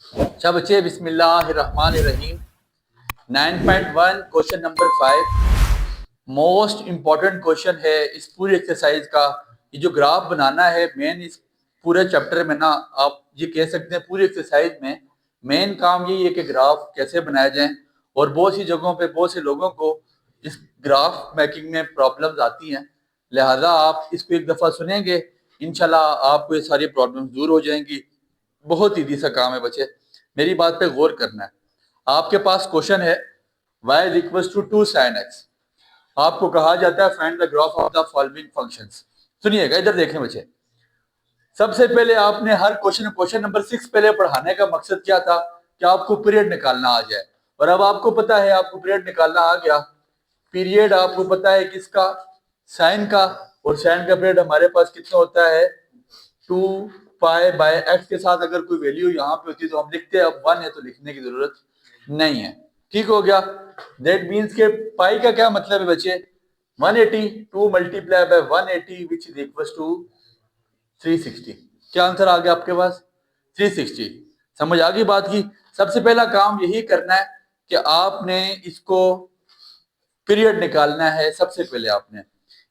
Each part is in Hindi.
अच्छा बच्चे, बिस्मिल्लाहिर्रहमानिर्रहीम। 9.1 question number 5 most important question है इस पूरी एक्सरसाइज का। ये जो ग्राफ बनाना है मेन इस पूरे चैप्टर में ना, आप ये कह सकते हैं पूरी एक्सरसाइज में मेन काम यही है कि ग्राफ कैसे बनाया जाए। और बहुत सी जगहों पे बहुत से लोगों को इस ग्राफ मेकिंग में प्रॉब्लम्स आती हैं, लिहाजा आप इसको एक दफ़ा सुनेंगे, इंशाल्लाह आपको ये सारी प्रॉब्लम्स दूर हो जाएंगी। बहुत ईजी सा काम है बच्चे, मेरी बात पे गौर करना है। आपके पास क्वेश्चन है y is equal to 2 sin x। आपको कहा जाता है find the graph of the following functions. सुनिएगा, इधर देखें बच्चे। सबसे पहले आपने हर क्वेश्चन नंबर 6 पहले पढ़ाने का मकसद क्या था कि आपको पीरियड निकालना आ जाए। और अब आपको पता है आपको पीरियड निकालना आ गया। पीरियड आपको पता है किसका? साइन का। और साइन का पीरियड हमारे पास कितना होता है? 2 पाई बाय एक्स के साथ अगर कोई वैल्यू यहाँ पे होती तो हम लिखते हैं, अब 1 है तो लिखने की जरूरत नहीं है। ठीक हो गया। दैट मीन्स के पाई का क्या मतलब है बच्चे? 180 2 multiply by 180 which is equal to 360। क्या आंसर आ गया आपके पास? 360। समझ आ गई बात की? सबसे पहला काम यही करना है कि आपने इसको पीरियड निकालना है सबसे पहले आपने।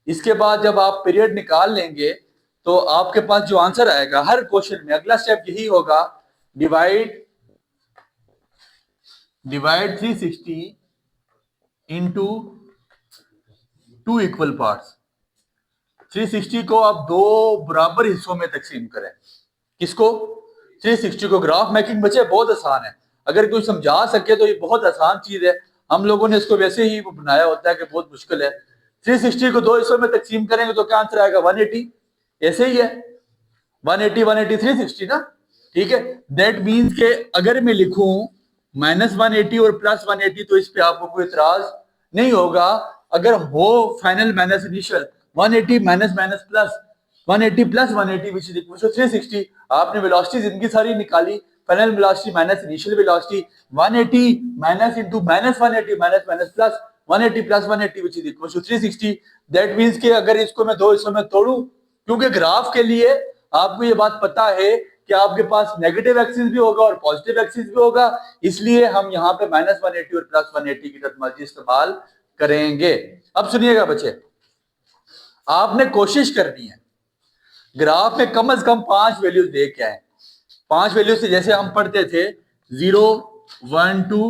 इसके बाद जब आप पीरियड निकाल लेंगे तो आपके पास जो आंसर आएगा हर क्वेश्चन में अगला स्टेप यही होगा, डिवाइड 360 इंटू 2 इक्वल पार्ट्स। 360 को आप दो बराबर हिस्सों में तकसीम करें। किसको? 360 को। ग्राफ मेकिंग बच्चे बहुत आसान है, अगर कोई समझा सके तो ये बहुत आसान चीज है। हम लोगों ने इसको वैसे ही बनाया होता है कि बहुत मुश्किल है। 360 को दो हिस्सों में तकसीम करेंगे तो क्या आंसर आएगा? 180। ऐसे ही है, 180 180 360 ना। ठीक है। दैट मीन्स के अगर मैं लिखूं -180 और +180 तो इस पे आपको कोई इतराज नहीं होगा। अगर हो final minus initial 180 minus minus plus 180 + 180 which is equal to 360। आपने वेलोसिटी जिंदगी सारी निकाली, final velocity minus initial velocity 180 minus into -180 minus minus plus 180 + 180 which is equal to 360। That means के अगर इसको मैं दो हिस्सों में तोड़ूं, क्योंकि ग्राफ के लिए आपको ये बात पता है कि आपके पास नेगेटिव एक्सिस भी होगा और पॉजिटिव एक्सिस भी होगा, इसलिए हम यहाँ पे -180 और +180 की टर्मिनोलॉजी इस्तेमाल करेंगे। अब सुनिएगा बच्चे, आपने कोशिश करनी है ग्राफ में कम से कम 5 वैल्यूज दे के आए। 5 वैल्यू से जैसे हम पढ़ते थे 0 1 2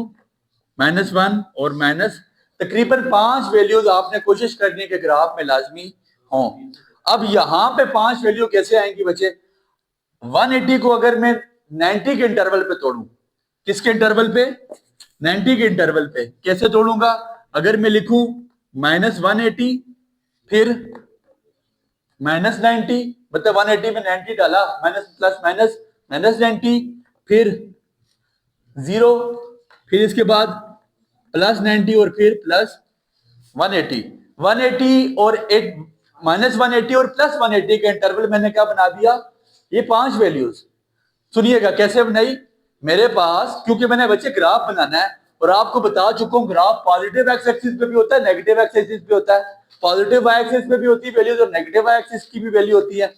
-1 और माइनस, तकरीबन 5 वैल्यूज आपने कोशिश करनी है कि ग्राफ में लाजमी हो। अब यहां पे 5 वैल्यू कैसे आएंगी बच्चे? 180 को अगर मैं 90 के इंटरवल पे तोड़ूं, किसके इंटरवल पे? 90 के इंटरवल पे। कैसे तोड़ूंगा? अगर मैं लिखूं -180 फिर -90, मतलब 180 में 90 डाला, माइनस प्लस माइनस -90 फिर 0, फिर इसके बाद +90 और फिर +180। 180 और एक -180 और +180 का इंटरवल मैंने क्या बना दिया? ये 5 वैल्यूज। सुनिएगा कैसे बनाई। मेरे पास, क्योंकि मैंने बच्चे ग्राफ बनाना है और आपको बता चुका हूं ग्राफ पॉजिटिव एक्स एक्सिस पे भी होता है, नेगेटिव एक्स एक्सिस पे होता है। पॉजिटिव वाई एक्सिस पे भी होती है वैल्यूज और नेगेटिव वाई एक्सिस की भी वैल्यू होती है।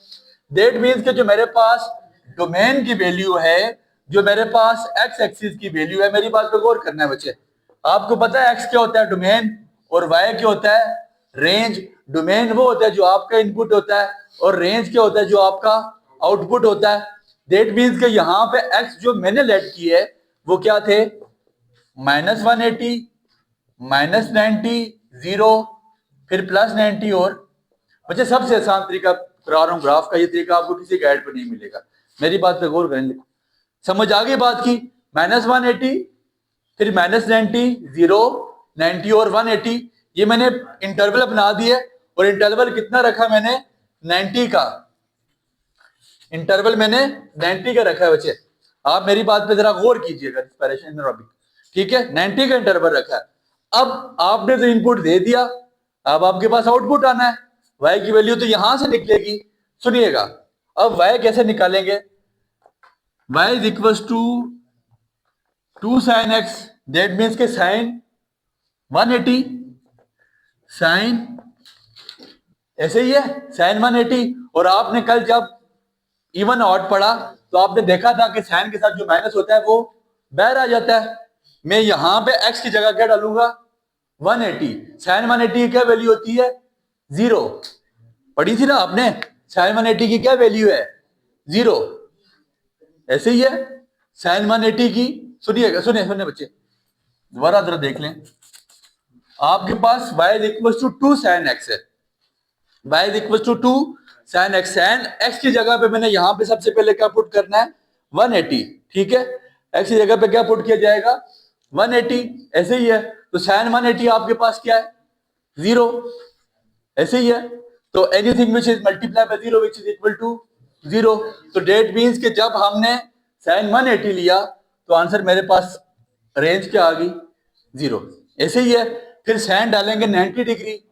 दैट मींस कि जो मेरे पास डोमेन की वैल्यू है, जो मेरे पास एक्स एक्सिस की वैल्यू है, मेरी बात पे गौर करना है बच्चे। आपको पता है एक्स क्या होता है? डोमेन। और वाई क्या होता है? रेंज। डोमेन वो होता है जो आपका इनपुट होता है और रेंज क्या होता है? जो आपका आउटपुट होता है। दैट मीन्स कि यहाँ पे x जो मैंने लेट की है वो क्या थे? -180 -90 0 फिर +90 और बच्चे सबसे आसान तरीका करा रहा हूं ग्राफ का, ये तरीका आपको किसी गाइड पे नहीं मिलेगा। मेरी बात पे गौर करें, समझ आ गई बात की? -180 फिर -90 0 90 और 180, ये मैंने इंटरवल बना दिए। और इंटरवल कितना रखा मैंने? 90 का। इंटरवल मैंने 90 का रखा है बच्चे। आप मेरी बात पे जरा गौर कीजिएगा। ठीक है, 90 का इंटरवल रखा है। अब आपने तो इनपुट दे दिया, अब आपके पास आउटपुट आना है। y की वैल्यू तो यहां से निकलेगी। सुनिएगा, अब y कैसे निकालेंगे? y is equal to 2 sin x। That means के साइन 180 साइन, ऐसे ही है साइन 180। और आपने कल जब इवन ऑड पढ़ा तो आपने देखा था कि साइन के साथ जो माइनस होता है वो बाहर आ जाता है। मैं यहां पे x की जगह क्या डालूंगा 180। साइन 180 की क्या वैल्यू होती है 0। पढ़ी थी ना आपने, साइन 180 की क्या वैल्यू है 0। ऐसे ही है साइन 180 की। सुनिएगा, सुनिए सुनिए बच्चे, दोबारा जरा देख लें। आपके पास y is equal to 2 sine x है, y is equal to 2 sine x। Sine x की जगह पे मैंने यहां पे सबसे पहले क्या पुट करना है 180, ठीक है। x की जगह पे क्या पुट किया जाएगा 180, ऐसे ही है। तो साइन 180 आपके पास क्या है 0, ऐसे ही है। तो anything which is multiply by 0 which is equal to 0। तो डेट मीन्स कि जब हमने साइन 180 लिया तो आंसर मेरे पास रेंज क्या आ गई 0, ऐसे ही है। फिर साइन डालेंगे 90 डिग्री,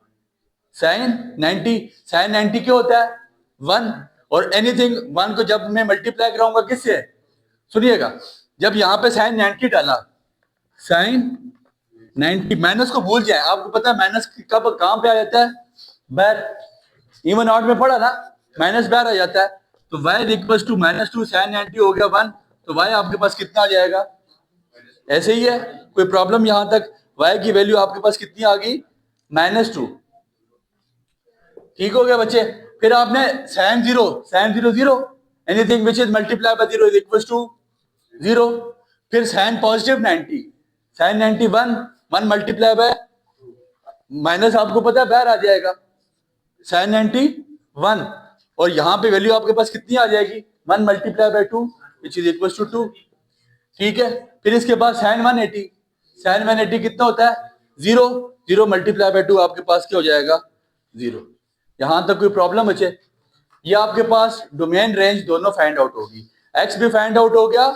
साइन 90, साइन 90 क्या होता है 1। और एनीथिंग 1 को जब मैं मल्टीप्लाई कराऊंगा किससे, सुनिएगा, जब यहां पे साइन 90 डाला, साइन 90, माइनस को भूल जाए, आपको पता है माइनस कब कहां पे आ जाता है बाहर, इवन आउट में पढ़ा ना, माइनस बाहर आ जाता है। तो y इक्वल टू -2 साइन 90 हो गया 1। तो y आपके पास कितना आ जाएगा, ऐसे ही है। कोई प्रॉब्लम यहां तक, y की वैल्यू आपके पास कितनी आ गई -2, ठीक हो गया बच्चे। फिर आपने sine 0, sine 0 0, anything which is multiply by 0 is equal to 0। फिर sine positive 90, sine 90 1 multiply by minus, आपको पता है बाहर आ जाएगा साइन 91। और यहां पे वैल्यू आपके पास कितनी आ जाएगी 1 multiply by 2 which is equal to 2, ठीक है। फिर इसके बाद साइन 180, साइन 180 कितना होता है 0, 0 मल्टीप्लाई बाय 2 आपके पास क्या हो जाएगा 0। यहां तक कोई प्रॉब्लम बचे, ये आपके पास डोमेन रेंज दोनों फाइंड आउट होगी, x भी फाइंड आउट हो गया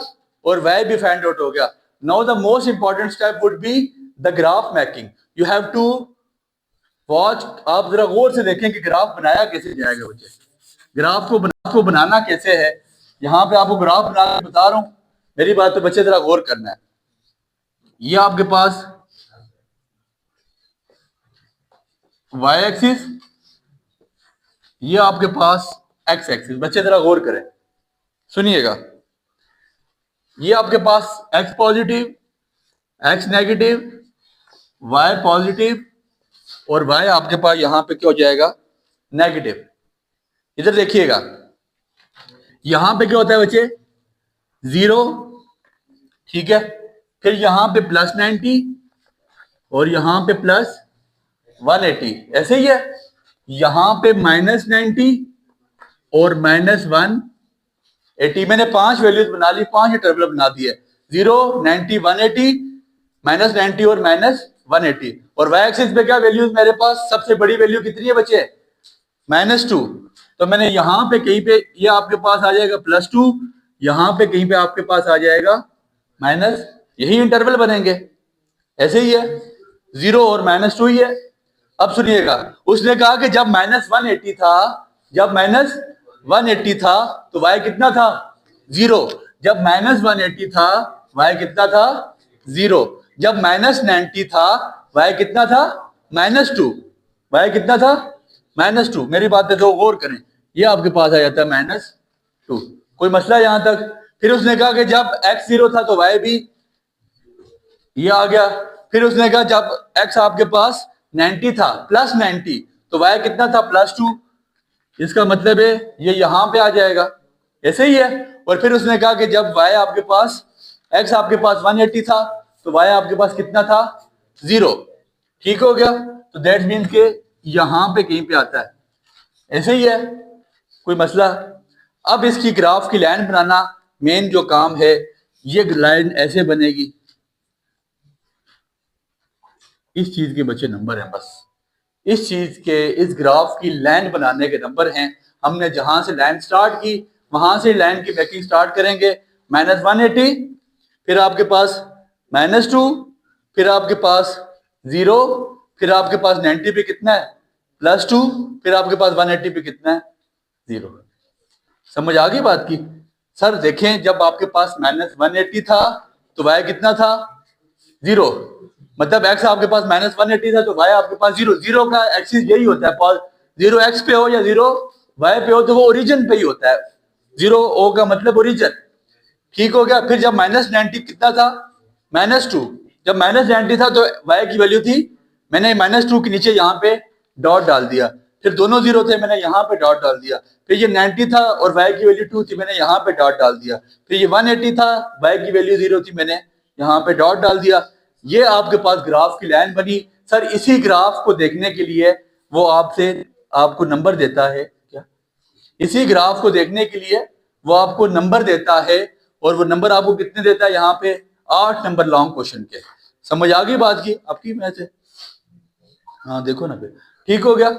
और y भी फाइंड आउट हो गया। Now the most important step would be the graph making. You have to watch, आप जरा गौर से देखें कि ग्राफ बनाया कैसे जाएगा बच्चे, ग्राफ को बनाना कैसे है। यहां पे आपको ग्राफ बना के बता रहा हूं, मेरी बात तो बच्चे जरा गौर करना है। ये आपके पास y एक्सिस, ये आपके पास x एक्सिस, बच्चे जरा गौर करें, सुनिएगा। ये आपके पास x positive, x negative, y positive और y आपके पास यहां पे क्या हो जाएगा नेगेटिव। इधर देखिएगा, यहां पे क्या होता है बच्चे 0, ठीक है। फिर यहां पे +90 और यहां पे +180, ऐसे ही है। यहां पे -90 और -180, मैंने 5 वैल्यूज बना ली, 5 इंटरवल बना दिए, 0 90 180, -90 और -180। और y एक्सिस पे क्या वैल्यूज मेरे पास, सबसे बड़ी वैल्यू कितनी है बच्चे -2। तो मैंने यहां पे कहीं पे ये आपके पास आ जाएगा +2, यहां पे कहीं पे आपके पास आ जाएगा माइनस, यही इंटरवल बनेंगे, ऐसे ही है, 0 और -2 ही है। अब सुनिएगा, उसने कहा कि जब -180 था, जब -180 था तो y कितना था 0। जब -180 था y कितना था 0। जब -90 था y कितना था -2, y कितना था -2। मेरी बात पे जो गौर करें, ये आपके पास आ जाता है -2। कोई मसला यहां तक। फिर उसने कहा कि जब x 0 था तो y भी ये आ गया। फिर उसने कहा जब x आपके पास 90 था +90 तो y कितना था +2, इसका मतलब है ये यहां पे आ जाएगा, ऐसे ही है। और फिर उसने कहा कि जब y आपके पास, x आपके पास 180 था तो y आपके पास कितना था 0, ठीक हो गया। तो दैट मीन्स के यहां पे कहीं पे आता है, ऐसे ही है, कोई मसला। अब इसकी ग्राफ की लाइन बनाना मेन जो काम है, ये लाइन ऐसे बनेगी, इस चीज के बच्चे नंबर हैं, बस इस चीज के, इस ग्राफ की लाइन बनाने के नंबर हैं। हमने जहां से लाइन स्टार्ट की वहां से लाइन की मेकिंग स्टार्ट करेंगे। -180, फिर आपके पास -2, फिर आपके पास 0, फिर आपके पास 90 पे कितना है +2, फिर आपके पास 180 पे कितना है 0। समझ आ गई बात की। सर देखें, जब आपके पास -180 था तो y कितना था 0, मतलब x आपके पास -180 था तो y आपके पास 0। 0 का एक्सिस यही होता है, 0 x पे हो या 0 y पे हो तो वो ओरिजिन पे ही होता है। 0 o का मतलब ओरिजिन, ठीक हो गया। फिर जब -90 कितना था, -2, जब -90 था तो y की वैल्यू थी, मैंने -2 के नीचे यहाँ पे डॉट डाल दिया। फिर दोनों जीरो थे, मैंने यहाँ पे डॉट डाल दिया। फिर ये 90 था और y की वैल्यू 2 थी, मैंने यहाँ पे डॉट डाल दिया। फिर ये 180 था, y की वैल्यू 0 थी, मैंने यहाँ पे डॉट डाल दिया। ये आपके पास ग्राफ की लाइन बनी। सर इसी ग्राफ को देखने के लिए वो आपको नंबर देता है क्या, इसी ग्राफ को देखने के लिए वो आपको नंबर देता है, और वो नंबर आपको कितने देता है, यहाँ पे 8 नंबर लॉन्ग क्वेश्चन के। समझ आ गई बात की आपकी में से? हाँ देखो ना, फिर ठीक हो गया।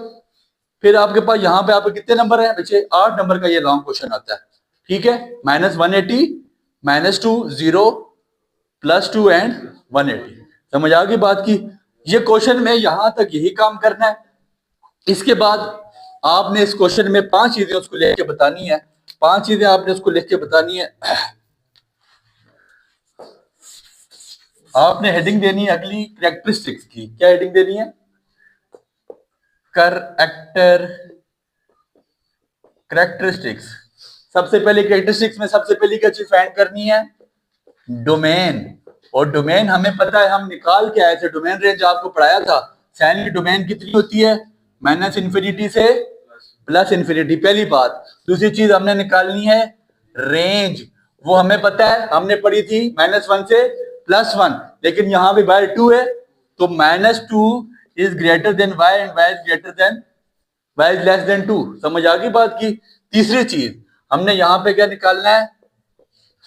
फिर आपके पास यहाँ पे आपके कितने नंबर है बच्चे, 8 नंबर का ये लॉन्ग क्वेश्चन आता है। ठीक है, -180, -2, 0, +2 एंड 180। समझ आ गई बात की? ये क्वेश्चन में यहां तक यही काम करना है। इसके बाद आपने इस क्वेश्चन में 5 चीजें उसको लिख के बतानी है। 5 चीजें आपने उसको लिख के बतानी है। आपने हेडिंग देनी है अगली कैरेक्टरिस्टिक्स की। क्या हेडिंग देनी है? कैरेक्टरिस्टिक्स। सबसे पहले कैरेक्टरिस्टिक्स में सबसे पहली क्या चीज फाइंड करनी है? डोमेन। और डोमेन हमें पता है, हम निकाल के आए थे, डोमेन रेंज आपको पढ़ाया था। साइन की डोमेन कितनी होती है? -∞ से +∞। पहली बात। दूसरी चीज हमने निकालनी है रेंज। वो हमें पता है, हमने पढ़ी थी -1 से +1, लेकिन यहाँ पे बाय 2 है, तो -2 is greater than y and y is greater than y is less than 2। समझ आ गई बात की? तीसरी चीज हमने यहाँ पे क्या निकालना है?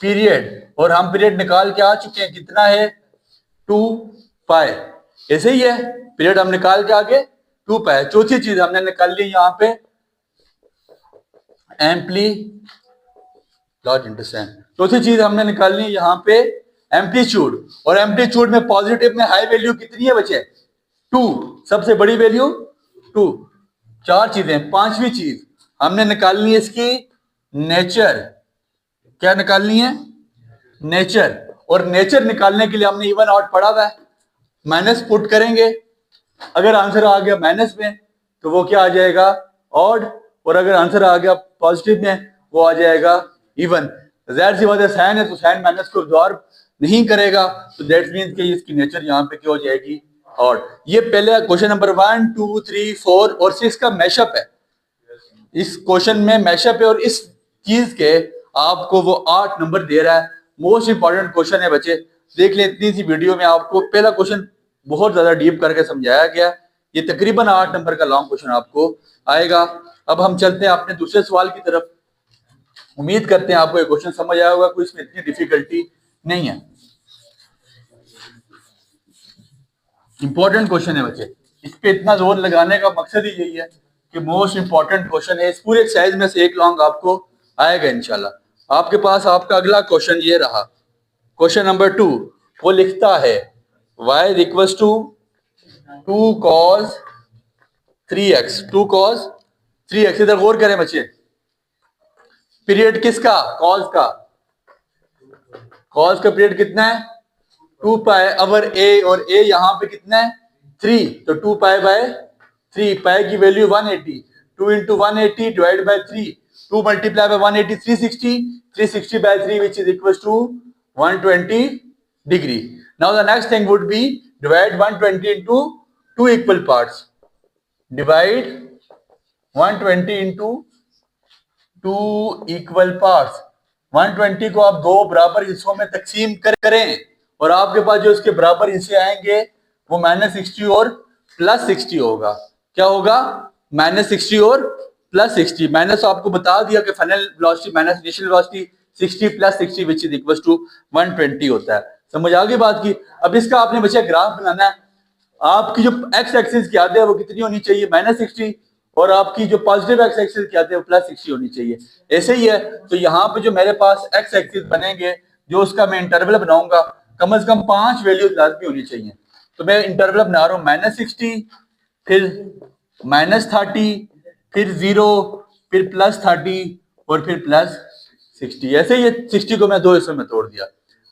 पीरियड। और हम पीरियड निकाल के आ चुके हैं, कितना है? 2π। ऐसे ही है, पीरियड हम निकाल के आगे 2π। चौथी चीज हमने निकाल ली यहाँ पे चौथी चीज हमने निकालनी है यहाँ पे एम्पलीट्यूड। और एम्पलीट्यूड में पॉजिटिव में हाई वैल्यू कितनी है बच्चे? 2, सबसे बड़ी वैल्यू 2। 4 चीजें। पांचवी चीज हमने निकालनी है इसकी नेचर। क्या निकालनी है? नेचर। और नेचर निकालने के लिए हमने इवन आउट पढ़ा हुआ है, माइनस पुट करेंगे। अगर आंसर आ गया माइनस में तो वो क्या आ जाएगा? ऑड। और अगर आंसर आ गया पॉजिटिव में वो आ जाएगा इवन। जाहिर सी बात है, साइन है तो साइन माइनस को अब्जॉर्ब नहीं करेगा, तो दैट मींस कि इसकी नेचर यहाँ पे क्या हो जाएगी? ऑड। ये पहले क्वेश्चन नंबर 1, 2, 3, 4 और 6 का मैशअप है। इस क्वेश्चन में मैशअप है और इस चीज के आपको वो 8 नंबर दे रहा है। मोस्ट इंपॉर्टेंट क्वेश्चन है बच्चे, देख लें। इतनी सी वीडियो में आपको पहला क्वेश्चन बहुत ज्यादा डीप करके समझाया गया। ये तकरीबन 8 नंबर का लॉन्ग क्वेश्चन आपको आएगा। अब हम चलते हैं अपने दूसरे सवाल की तरफ। उम्मीद करते हैं आपको ये क्वेश्चन समझ आया होगा, कोई इसमें इतनी डिफिकल्टी नहीं है। इंपॉर्टेंट क्वेश्चन है बच्चे, इस पे इतना जोर लगाने का मकसद ही यही है कि मोस्ट इंपॉर्टेंट क्वेश्चन है। इस पूरे एक्सरसाइज में से एक लॉन्ग आपको आएगा इंशाल्लाह। आपके पास आपका अगला क्वेश्चन ये रहा, क्वेश्चन नंबर 2। वो लिखता है y equals to 2 cos 3x। 2 cos 3x। इधर गौर करें बच्चे, पीरियड किसका? cos का। cos का पीरियड कितना है? 2π अवर a, और a यहाँ पे कितना है? 3, तो 2π/3। पाई की value 180, 2 into 180 divide by 3, 2 multiply by 180 360, 360/3 which is equals to 120 degree. Now the next thing would be divide 120 into 2 equal parts. Divide 120 into 2 equal parts. 120 को आप 2 बराबर हिस्सों में तकसीम करें, और आपके पास जो इसके बराबर हिस्से आएंगे वो -60 और +60 होगा। क्या होगा? -60 और +60। माइनस आपको बता दिया कि final velocity minus initial velocity 60 + 60 which is equal to 120 होता है। समझ आ गई बात की? अब इसका आपने बच्चा ग्राफ बनाना है। आपकी जो एक्स एक्सिस की आदत है वो कितनी होनी चाहिए? -60। और आपकी जो पॉजिटिव एक्स एक्सिस की आदत है वो +60 होनी चाहिए। ऐसे ही है, तो यहाँ पे जो मेरे पास एक्स एक्सिस बनेंगे, जो उसका मैं इंटरवल बनाऊंगा, कम से कम 5 वैल्यूज लाजमी होनी चाहिए। तो मैं इंटरवल बना रहा हूँ -60, फिर -30, फिर 0, फिर +30 और फिर +60। ऐसे ही 60 को मैं 2 हिस्सों में तोड़ दिया।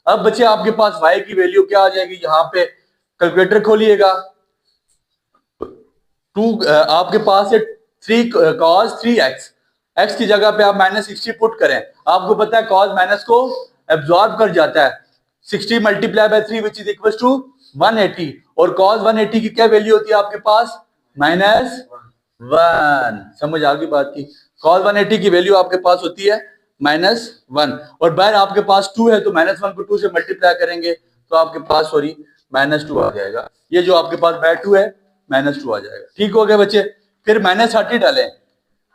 अब बच्चे आपके पास y की वैल्यू क्या आ जाएगी? यहाँ पे कैलकुलेटर खोलिएगा। 2 आपके पास है 3 cos 3x। x की जगह पे आप -60 पुट करें। आपको पता है cos माइनस को एब्जॉर्ब कर जाता है। 60 multiply by 3 which is equal to 180, और कॉस 180 की क्या वैल्यू होती है आपके पास? -1। समझ आ गई बात की? कॉस 180 की वैल्यू आपके पास होती है -1, और बाहर आपके पास 2 है तो -1 को 2 से मल्टीप्लाई करेंगे तो आपके पास -2 आ जाएगा। ये जो आपके पास बाहर 2 है -2 आ जाएगा। ठीक हो गया बच्चे? फिर -30 डालें।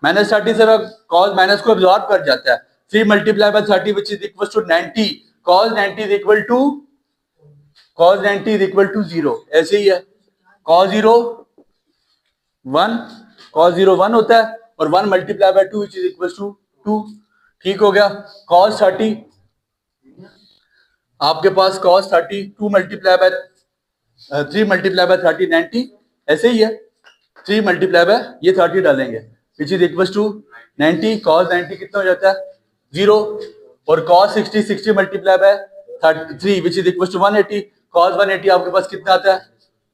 -30 से कॉस माइनस को एब्जॉर्ब कर जाता है। 3 multiply by 30 which is equal to 90। Cos 90 is equal to 0। ऐसे ही है, कॉस 0 1 होता है, और 1 multiply by 2 which is equal to 2। ठीक हो गया? कॉस 30 आपके पास cos 30 2 multiply by 3 multiply by 30 90। ऐसे ही है, 3 मल्टीप्लाई बाय ये 30 डालेंगे which is equal to 90। Cos 90 कितना हो जाता है? 0। और cos 60 multiply by 3 which is equal to 180। Cos 180 आपके पास कितना आता है?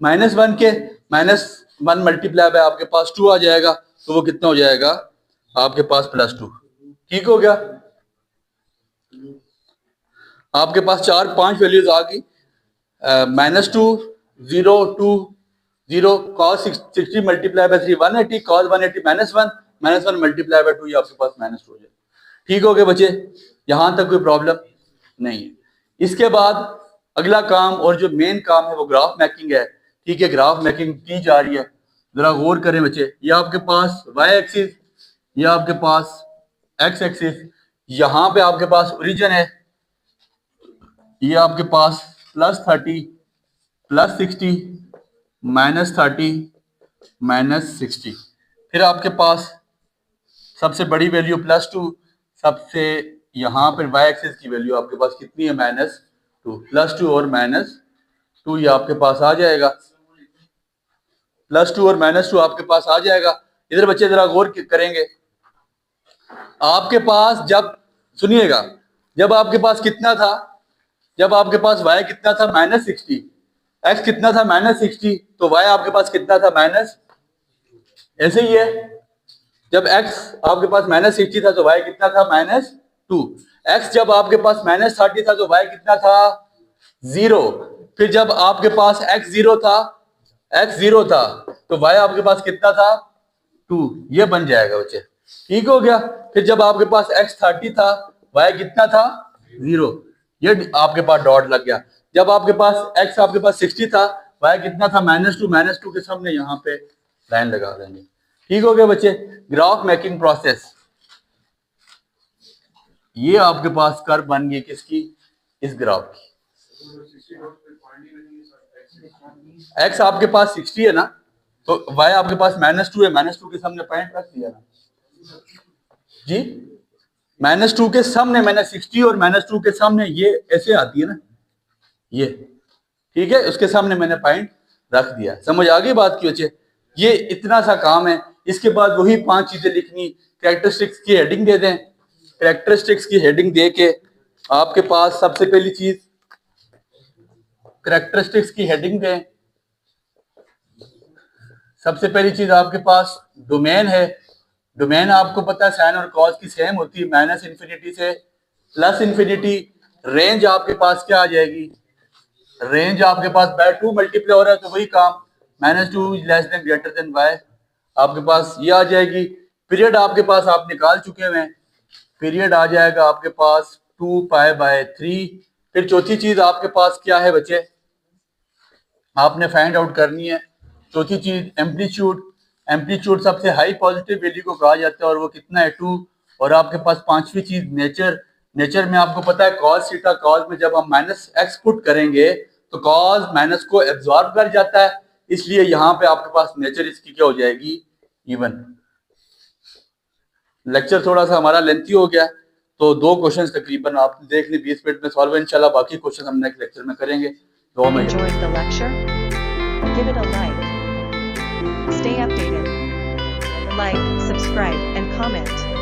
-1 के -1 मल्टीप्लाई बाय आपके पास 2 आ जाएगा, तो वो कितना हो जाएगा आपके पास? +2। ठीक हो गया? आपके पास 4-5 वैल्यूज आ गई। -2 0 2 0। Cos 60 multiply by 3 180। Cos 180 -1 multiply by 2, ये आपके पास -2 हो जाएगा। ठीक हो गया बच्चे? यहां तक कोई प्रॉब्लम नहीं है। इसके बाद अगला काम और जो मेन काम है वो ग्राफ मैकिंग है। ठीक है, ग्राफ मैकिंग की जा रही है, जरा गौर करें बच्चे। ये आपके पास y एक्सिस, ये आपके पास x एक्सिस, यहां पे आपके पास ओरिजिन है, ये आपके पास +30 +60 -30 -60। फिर आपके पास सबसे बड़ी वैल्यू +2, सबसे यहां पर y एक्सिस की वैल्यू आपके पास कितनी है? -2। +2 और -2 ये आपके पास आ जाएगा। +2 और -2 आपके पास आ जाएगा। इधर बच्चे जरा गौर करेंगे। आपके पास जब, सुनिएगा, जब आपके पास कितना था? जब आपके पास y कितना था? -60। x कितना था? -60। तो y आपके पास कितना था? ऐसे ही है, जब x आपके पास -60 था तो y कितना था? -2। x जब आपके पास -30 था तो y कितना था? 0। फिर जब आपके पास x 0 था तो y आपके पास कितना था? 2। ये बन जाएगा बच्चे। ठीक हो गया? फिर जब आपके पास x 30 था, y कितना था? 0। ये आपके पास डॉट लग गया। जब आपके पास x आपके पास 60 था, y कितना था? -2 के सामने यहाँ पे लाइन लगा देंगे। ठीक हो गया बच्चे? ग्राफ मैकिंग प्रोसेस, ये आपके पास कर्व बन गई किसकी? इस ग्राफ की। x आपके पास 60 है ना, तो y आपके पास -2 है, -2 के सामने पॉइंट रख दिया ना जी। -2 के सामने मैंने 60 और -2 के सामने ये ऐसे आती है ना, ये ठीक है, उसके सामने मैंने पॉइंट रख दिया। समझ आ गई बात की बच्चे? ये इतना सा काम है। इसके बाद वही 5 चीजें लिखनी। कैरेक्टरिस्टिक्स की हेडिंग दे दें। कैरेक्टरिस्टिक्स की हेडिंग दे के आपके पास सबसे पहली चीज कैरेक्टरिस्टिक्स की हेडिंग दें। सबसे पहली चीज आपके पास डोमेन है। डोमेन आपको पता है साइन और कॉस की सेम होती है, -∞ से +∞। रेंज आपके पास क्या आ जाएगी? रेंज आपके पास बाय 2 मल्टीप्लाई हो रहा है तो वही काम, -2 < y आपके पास ये आ जाएगी। पीरियड आपके पास आप निकाल चुके हैं, पीरियड आ जाएगा आपके पास 2π/3। फिर चौथी चीज आपके पास क्या है बच्चे? आपने फाइंड आउट करनी है। चौथी चीज एम्पलीट्यूड। एम्पलीट्यूड सबसे हाई पॉजिटिव वैल्यू को कहा जाता है और वो कितना है? 2। और आपके पास पांचवी चीज नेचर। नेचर में आपको पता है कॉस थीटा, कॉस में जब हम -x पुट करेंगे तो कॉस माइनस को एब्जॉर्ब कर जाता है, इसलिए यहाँ पे आपके पास नेचर इसकी क्या हो जाएगी? इवन। लेक्चर थोड़ा सा हमारा लेंथी हो गया, तो 2 क्वेश्चंस तकरीबन आप देख लें, 20 मिनट में सॉल्व है इंशाल्लाह। बाकी क्वेश्चन हम नेक्स्ट लेक्चर में करेंगे। तो Enjoyed the lecture? Give it a like. Stay updated. Like, subscribe, and comment.